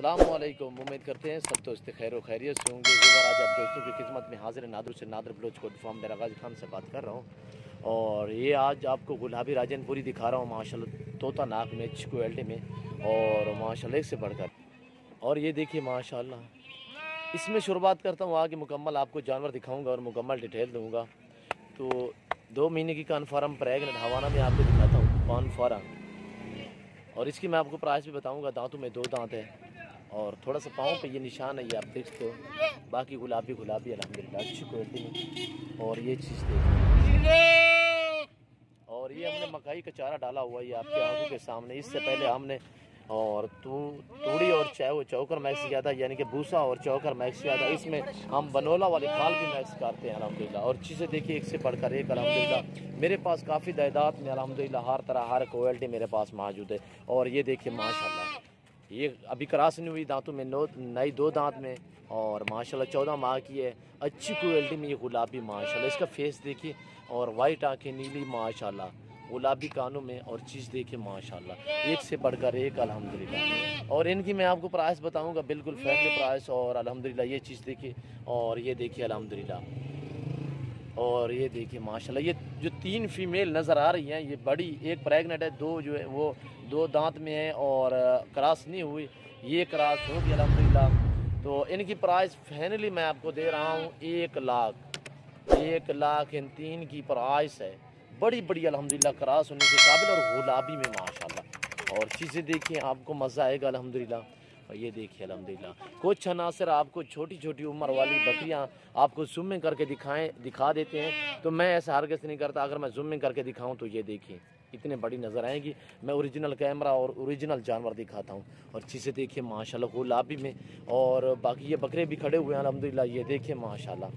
अस्सलामुअलैकुम। उम्मीद करते हैं सब दोस्त खैर व खैरियत से होंगे। आज आप दोस्तों की खिदमत में हाजिर नादर से नादर बलोच को फार्म मेरा गाजी खान से बात कर रहा हूँ। और ये आज आपको गुलाबी राजनपुरी दिखा रहा हूँ माशाल्लाह, तोता नाक में, अच्छी क्वालिटी में और माशाल्लाह एक से बढ़कर। और ये देखिए माशाल्लाह, इसमें शुरुआत करता हूँ, आगे मुकम्मल आपको जानवर दिखाऊँगा और मुकम्मल डिटेल दूँगा। तो 2 महीने की कन्फर्म प्रेगनेंट हवाना में आपको दिखाता हूँ कन्फर्म। और इसकी मैं आपको प्राइस भी बताऊंगा। दांतों में 2 दांत है और थोड़ा सा पाँव पे ये निशान है, ये आप देख सकते हो। बाकी गुलाबी अल्हम्दुलिल्लाह अच्छी क्वालिटी में। और ये चीज़ देखिए, और ये हमने मकई का चारा डाला हुआ है, ये आपके आंखों के सामने। इससे पहले हमने और तूड़ी और चौकर मैक्स किया था, यानी कि भूसा और चौकर मैक्स किया था। इसमें हम बनोला वाली खाल भी मैक्स करते हैं अल्हम्दुलिल्लाह। और चीज़ें देखिए एक से बढ़कर एक अल्हम्दुलिल्लाह। मेरे पास काफ़ी तादाद में अल्हम्दुलिल्लाह हर तरह हर क्वालिटी मेरे पास मौजूद है। और ये देखिए माशाल्लाह, ये अभी क्रॉस नहीं हुई, दांतों में नई 2 दांत में और माशाल्लाह 14 माह की है। अच्छी क्वालिटी में ये गुलाबी माशाल्लाह। इसका फेस देखिए और वाइट आँखें नीली माशाल्लाह, गुलाबी कानों में। और चीज़ देखिए माशाल्लाह एक से बढ़कर एक अल्हम्दुलिल्लाह। और इनकी मैं आपको प्राइस बताऊंगा, बिल्कुल फैमिली प्राइस। और अल्हम्दुलिल्लाह ये चीज़ देखिए, और ये देखिए अल्हम्दुलिल्लाह। और ये देखिए माशाल्लाह, ये जो 3 फीमेल नज़र आ रही हैं, ये बड़ी एक प्रेग्नेंट है, 2 जो है वो 2 दांत में है और क्रॉस नहीं हुई, ये क्रॉस होगी अल्हम्दुलिल्लाह। तो इनकी प्राइस फाइनली मैं आपको दे रहा हूँ 1 लाख इन 3 की प्राइस है। बड़ी बड़ी अल्हम्दुलिल्लाह क्रॉस होने के काबिल और गुलाबी में माशाल्लाह। और चीज़ें देखिए आपको मज़ा आएगा अल्हम्दुलिल्लाह। और ये देखिए अल्हम्दुलिल्लाह, कुछ अनासर आपको छोटी छोटी उम्र वाली बकरियां आपको जूमिंग करके दिखा देते हैं, तो मैं ऐसा हरगिज़ नहीं करता। अगर मैं जूमिंग करके दिखाऊं तो ये देखिए इतने बड़ी नज़र आएंगी। मैं ओरिजिनल कैमरा और ओरिजिनल जानवर दिखाता हूं। और चीज़ें देखिए माशाल्लाह गुलाबी में। और बाकी ये बकरे भी खड़े हुए हैं अल्हम्दुलिल्लाह, ये देखिए माशाल्लाह।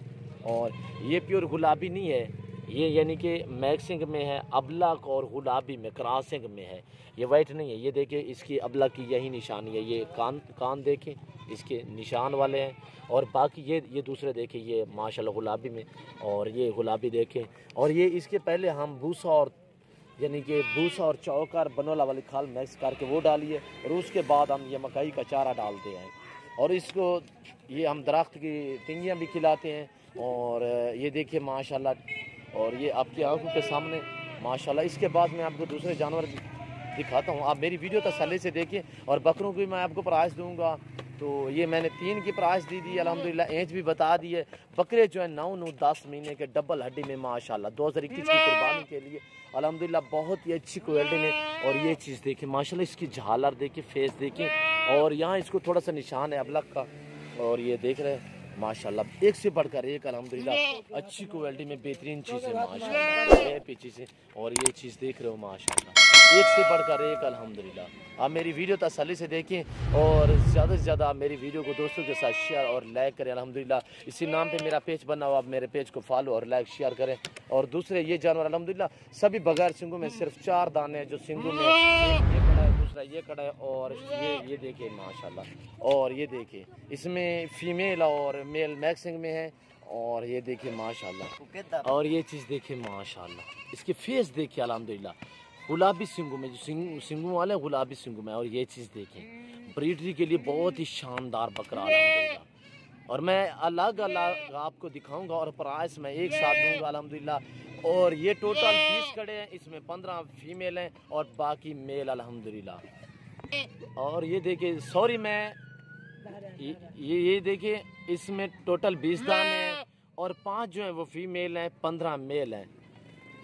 और ये प्योर गुलाबी नहीं है, ये यानी कि मैक्सिंग में है, अबलक और गुलाबी में क्रॉसिंग में है, ये वाइट नहीं है। ये देखिए इसकी अबलक की यही निशानी है, ये कान देखें इसके निशान वाले हैं। और बाकी ये दूसरे देखें, ये माशाल्लाह गुलाबी में। और ये गुलाबी देखें। और ये इसके पहले हम भूसा और चौकर बनोला वाली खाल मैक्स करके वो डालिए, और उसके बाद हम ये मकई का चारा डालते हैं। और इसको ये हम दरख्त की टिंगियाँ भी खिलाते हैं। और ये देखिए माशाल्लाह, और ये आपकी आंखों के सामने माशाल्लाह। इसके बाद मैं आपको दूसरे जानवर दिखाता हूँ, आप मेरी वीडियो तसल्ली से देखिए। और बकरों की मैं आपको प्राइस दूंगा। तो ये मैंने 3 की प्राइस दी अल्हम्दुलिल्लाह, एज भी बता दी है। बकरे जो है 9-10 महीने के डबल हड्डी में माशाल्लाह 2021 की कुर्बानी के लिए अल्हम्दुलिल्लाह बहुत ही अच्छी क्वालिटी में। और ये चीज़ देखिए माशाल्लाह, इसकी झालर देखिए, फेस देखिए। और यहाँ इसको थोड़ा सा निशान है अबलक का। और ये देख रहे हैं माशाल्लाह एक से बढ़कर एक अल्हम्दुलिल्लाह अच्छी क्वालिटी में बेहतरीन चीज़ें माशाल्लाह पीछे से। और ये चीज़ देख रहे हो माशाल्लाह एक से बढ़कर एक अल्हम्दुलिल्लाह। आप मेरी वीडियो तसल्ली से देखें और ज़्यादा से ज़्यादा आप मेरी वीडियो को दोस्तों के साथ शेयर और लाइक करें अल्हम्दुलिल्लाह। इसी नाम पे मेरा पेज बना हुआ, आप मेरे पेज को फॉलो और लाइक शेयर करें। और दूसरे ये जानवर अल्हम्दुलिल्लाह सभी बगैर सिंगों में, सिर्फ 4 दाने हैं जो सिंगों में, ये खड़ा है, दूसरा ये खड़ा है, और ये देखिए माशाल्लाह। और ये देखिए इसमें फीमेल और मेल मैक्सिंग में है। और ये देखिए माशाल्लाह। और ये चीज़ देखिए माशाल्लाह, इसके फेस देखिए अल्हम्दुलिल्लाह गुलाबी सिंगों में, जो सिंगों वाले गुलाबी सिंगों में। और ये चीज़ देखें ब्रीडरी के लिए बहुत ही शानदार बकरा अल्हम्दुलिल्लाह। और मैं अलग अलग आपको दिखाऊंगा और प्राइस मैं एक साथ दूंगा अल्हम्दुलिल्लाह। और ये टोटल 20 कड़े हैं, इसमें 15 फीमेल हैं और बाकी मेल अल्हम्दुलिल्लाह। और ये देखिए, सॉरी मैं ये देखिए इसमें टोटल 20 दाने हैं और 5 जो हैं वो फीमेल हैं, 15 मेल हैं।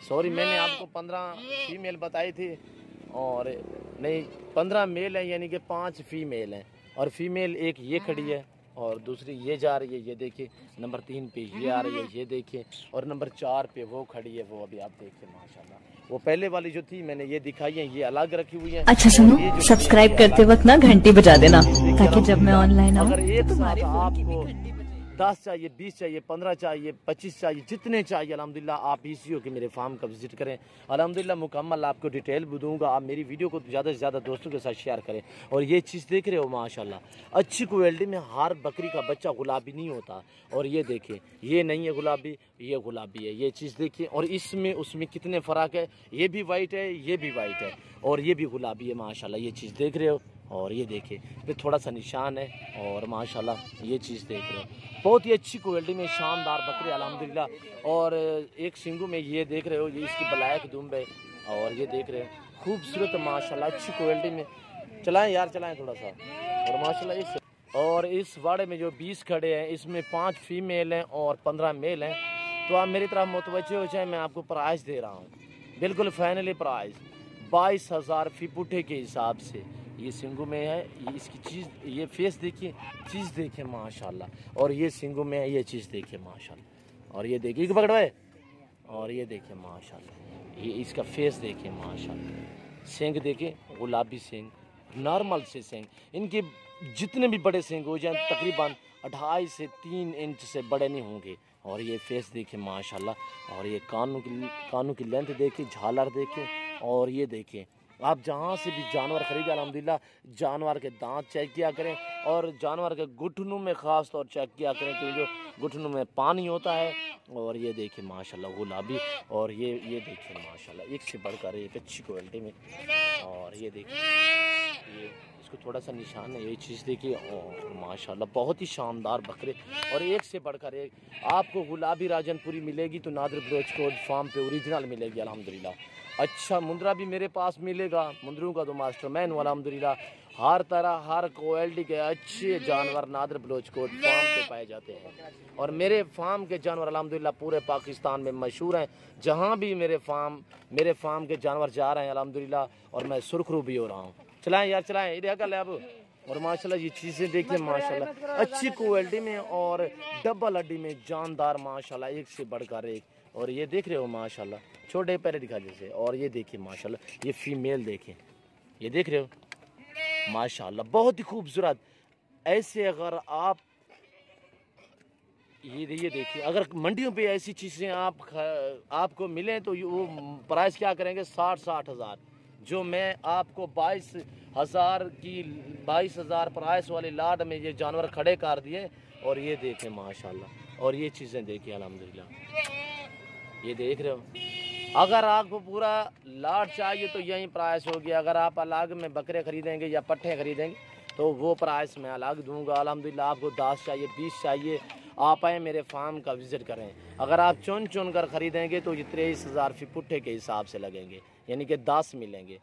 सॉरी मैंने आपको 15 फीमेल बताई थी, और नहीं 15 मेल है, यानी कि 5 फीमेल हैं। और फीमेल एक ये खड़ी है और दूसरी ये जा रही है, ये देखिए नंबर 3 पे ये आ रही है, ये देखिए। और नंबर 4 पे वो खड़ी है, वो अभी आप देखिए माशाल्लाह। वो पहले वाली जो थी मैंने ये दिखाई है, ये अलग रखी हुई है। अच्छा सुनो, सब्सक्राइब करते वक्त ना घंटी बजा देना, ताकि जब मैं ऑनलाइन आऊँ अगर एक साथ आपको 10 चाहिए, 20 चाहिए, 15 चाहिए, 25 चाहिए, जितने चाहिए अल्हम्दुलिल्लाह आप ईसीओ के मेरे फार्म का विजिट करें अल्हम्दुलिल्लाह। मुकम्मल आपको डिटेल भी दूंगा। आप मेरी वीडियो को ज़्यादा से ज़्यादा दोस्तों के साथ शेयर करें। और ये चीज़ देख रहे हो माशाल्लाह अच्छी क्वालिटी में, हर बकरी का बच्चा गुलाबी नहीं होता। और ये देखिए ये नहीं है गुलाबी, ये गुलाबी है, ये चीज़ देखिए। और इसमें उसमें कितने फ़र्क है, ये भी वाइट है, ये भी वाइट है, और ये भी गुलाबी है माशाल्लाह। ये चीज़ देख रहे हो और ये देखिए पे थोड़ा सा निशान है। और माशाल्लाह ये चीज़ देख रहे हो, बहुत ही अच्छी क्वालिटी में शानदार बकरे अल्हम्दुलिल्लाह। और एक सिंगू में ये देख रहे हो, ये इसकी ब्लैक दुम्ब है। और ये देख रहे हैं खूबसूरत माशाल्लाह अच्छी क्वालिटी में। चलाएं यार चलाएं थोड़ा सा। और माशाल्लाह और इस वाड़े में जो 20 खड़े हैं, इसमें 5 फीमेल हैं और 15 मेल हैं। तो आप मेरी तरफ मुतवज्जे हो जाए, मैं आपको प्राइस दे रहा हूँ बिल्कुल फाइनली प्राइस 22,000 फी पुट्ठे के हिसाब से। ये सिंगू में है, ये इसकी चीज़, ये फेस देखिए, चीज़ देखिए माशाल्लाह। और ये सिंगू में है, ये चीज़ देखिए माशाल्लाह। और ये देखिए पकड़वाए, और ये देखिए माशाल्लाह, ये इसका फेस देखिए माशाल्लाह। सींग देखिए गुलाबी सींग, नॉर्मल से सींग। इनके जितने भी बड़े सींग हो जाए तकरीबन 2.5 से 3 इंच से बड़े नहीं होंगे। और ये फेस देखिए माशाल्लाह। और ये कानों की लेंथ देखिए, झालर देखिए। और ये देखिए आप जहाँ से भी जानवर खरीदे अल्हम्दुलिल्लाह जानवर के दांत चेक किया करें, और जानवर के घुटनों में ख़ास तौर चेक किया करें कि जो घुटनों में पानी होता है। और ये देखिए माशाल्लाह गुलाबी। और ये देखिए माशाल्लाह एक से बढ़कर एक अच्छी क्वालिटी में। और ये देखिए ये इसको थोड़ा सा निशान है, ये चीज़ देखिए। और माशाल्लाह बहुत ही शानदार बकरे, और एक से बढ़कर एक। आपको गुलाबी राजनपुरी मिलेगी तो नादिर बलोच कोट फार्म पे ओरिजिनल मिलेगी अल्हम्दुलिल्लाह। अच्छा मुंद्रा भी मेरे पास मिलेगा, मुंद्रों का तो मास्टरमैन हूं अल्हम्दुलिल्लाह। हर तरह हर क्वालिटी के अच्छे जानवर नादिर बलोच कोट फार्म पे पाए जाते हैं। और मेरे फार्म के जानवर अल्हम्दुलिल्लाह पूरे पाकिस्तान में मशहूर हैं। जहाँ भी मेरे फार्म के जानवर जा रहे हैं अल्हम्दुलिल्लाह, और मैं सुरखरू भी हो रहा हूँ। चलाएं यार चलाएं, इधर कर ले अब। और माशाल्लाह ये चीज़ें देखिए माशाल्लाह अच्छी क्वालिटी में और डबल हड्डी में जानदार माशाल्लाह एक से बढ़कर एक। और ये देख रहे हो माशाल्लाह छोटे पैरे दिखा जैसे। और ये देखिए माशाल्लाह ये फीमेल देखें, ये देख रहे हो माशाल्लाह बहुत ही खूबसूरत। ऐसे अगर आप ये देखिए अगर मंडियों पे ऐसी चीज़ें आपको मिलें तो वो प्राइस क्या करेंगे 60 हज़ार। जो मैं आपको 22,000 प्राइस वाली लाड में ये जानवर खड़े कर दिए। और ये देखें माशाल्लाह। और ये चीज़ें देखिए अल्हम्दुलिल्लाह, ये देख रहे हो। अगर आपको पूरा लाट चाहिए तो यही प्राइस होगी। अगर आप अलग में बकरे खरीदेंगे या पट्ठे खरीदेंगे तो वो प्राइस मैं अलग दूंगा अल्हम्दुलिल्लाह। आपको 10 चाहिए 20 चाहिए, आप आए मेरे फार्म का विज़िट करें। अगर आप चुन कर ख़रीदेंगे तो ये 23,000 फी पुट्ठे के हिसाब से लगेंगे, यानी कि 10 मिलेंगे।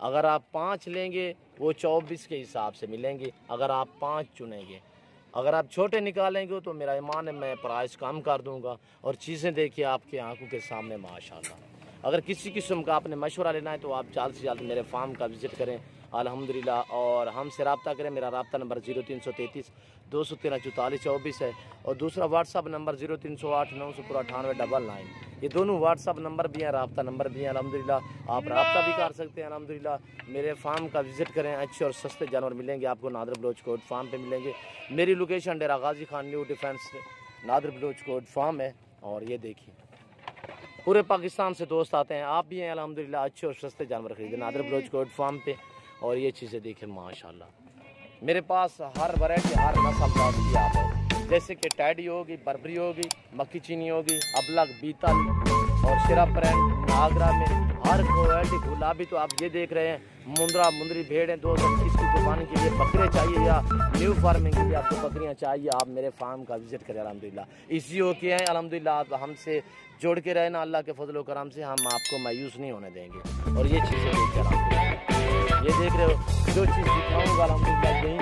अगर आप 5 लेंगे वो 24 के हिसाब से मिलेंगे, अगर आप 5 चुनेंगे। अगर आप छोटे निकालेंगे तो मेरा ईमान है मैं प्राइस कम कर दूंगा। और चीज़ें देखिए आपके आंखों के सामने माशाल्लाह। अगर किसी किस्म का आपने मशवरा लेना है तो आप जल्द से जल्द मेरे फार्म का विज़िट करें अल्हम्दुलिल्लाह। और हमसे रब्ता करें। मेरा रब्ता नंबर 0333 213 44 24 है। और दूसरा व्हाट्सअप नंबर 0308 998 ये दोनों व्हाट्सअप नंबर भी हैं, रब्ता नंबर भी हैं अल्हम्दुलिल्लाह। आप रब्ता भी कर सकते हैं अल्हम्दुलिल्लाह। मेरे फार्म का विज़िट करें, अच्छे और सस्ते जानवर मिलेंगे आपको नादिर बलोच कोट फार्म पे मिलेंगे। मेरी location Dera Ghazi Khan new defence Nadir Baloch Kot farm है। और ये देखिए पूरे पाकिस्तान से दोस्त आते हैं, आप भी हैं अल्हम्दुलिल्लाह। अच्छे और सस्ते जानवर खरीदे नादिर बलोच कोट फार्म पे। और ये चीज़ें देखिए माशाल्लाह मेरे पास हर वैरायटी हर नस्ल की आप है, जैसे कि टैडी होगी, बर्बरी होगी, मक्की चीनी होगी, अबलग, बीतल और शिरा ब्रांड आगरा में हर क्वालिटी गुलाबी। तो आप ये देख रहे हैं मुंद्री भेड़ हैं 221 की कुर्बानी के लिए बकरे चाहिए या न्यू फार्मिंग के लिए आपको बकरियां चाहिए, आप मेरे फार्म का विजिट करें अल्हम्दुलिल्लाह। इसी हो के हैं अल्हम्दुलिल्लाह। आप हमसे जोड़ के रहना अल्लाह के फजल करम से, हम आपको मायूस नहीं होने देंगे। और ये चीज़ें देख कर ये देख रहे हो जो चीज़ दिखाऊँगा अल्हम्दुलिल्लाह यही